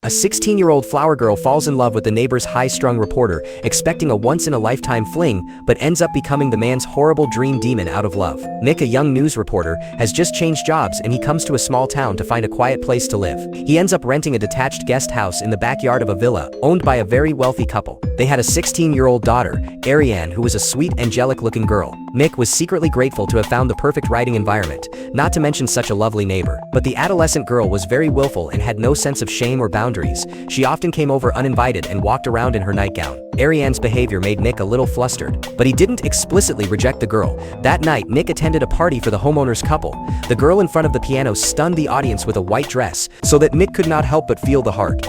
A 16-year-old flower girl falls in love with the neighbor's high-strung reporter, expecting a once-in-a-lifetime fling, but ends up becoming the man's horrible dream demon out of love. Nick, a young news reporter, has just changed jobs and he comes to a small town to find a quiet place to live. He ends up renting a detached guest house in the backyard of a villa, owned by a very wealthy couple. They had a 16-year-old daughter, Ariane, who was a sweet, angelic-looking girl. Nick was secretly grateful to have found the perfect writing environment, not to mention such a lovely neighbor. But the adolescent girl was very willful and had no sense of shame or boundaries. She often came over uninvited and walked around in her nightgown. Ariane's behavior made Nick a little flustered, but he didn't explicitly reject the girl. That night, Nick attended a party for the homeowner's couple. The girl in front of the piano stunned the audience with a white dress, so that Nick could not help but feel the heart.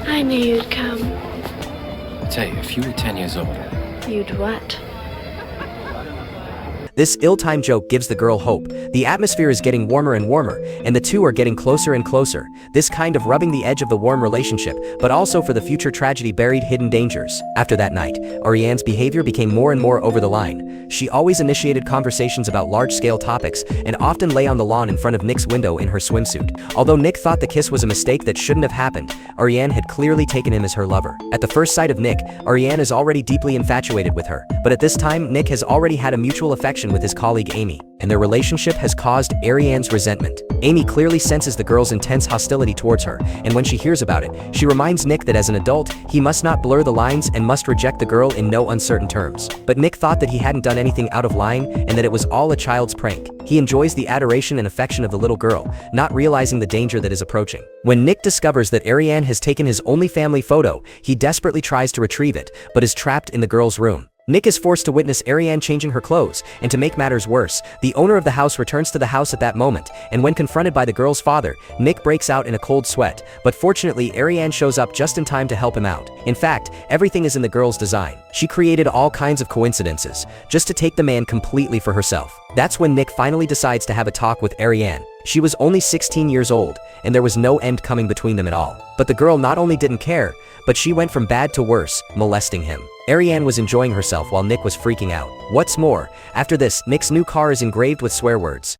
I knew you'd come. I tell you, if you were 10 years older... You'd what? This ill-timed joke gives the girl hope. The atmosphere is getting warmer and warmer, and the two are getting closer and closer. This kind of rubbing the edge of the warm relationship, but also for the future tragedy buried hidden dangers. After that night, Ariane's behavior became more and more over the line. She always initiated conversations about large-scale topics, and often lay on the lawn in front of Nick's window in her swimsuit. Although Nick thought the kiss was a mistake that shouldn't have happened, Ariane had clearly taken him as her lover. At the first sight of Nick, Ariane is already deeply infatuated with her. But at this time, Nick has already had a mutual affection with his colleague Amy, and their relationship has caused Ariane's resentment. Amy clearly senses the girl's intense hostility towards her, and when she hears about it, she reminds Nick that as an adult, he must not blur the lines and must reject the girl in no uncertain terms. But Nick thought that he hadn't done anything out of line and that it was all a child's prank. He enjoys the adoration and affection of the little girl, not realizing the danger that is approaching. When Nick discovers that Ariane has taken his only family photo, he desperately tries to retrieve it, but is trapped in the girl's room. Nick is forced to witness Ariane changing her clothes, and to make matters worse, the owner of the house returns to the house at that moment, and when confronted by the girl's father, Nick breaks out in a cold sweat, but fortunately Ariane shows up just in time to help him out. In fact, everything is in the girl's design. She created all kinds of coincidences, just to take the man completely for herself. That's when Nick finally decides to have a talk with Ariane. She was only 16 years old, and there was no end coming between them at all. But the girl not only didn't care, but she went from bad to worse, molesting him. Ariane was enjoying herself while Nick was freaking out. What's more, after this, Nick's new car is engraved with swear words.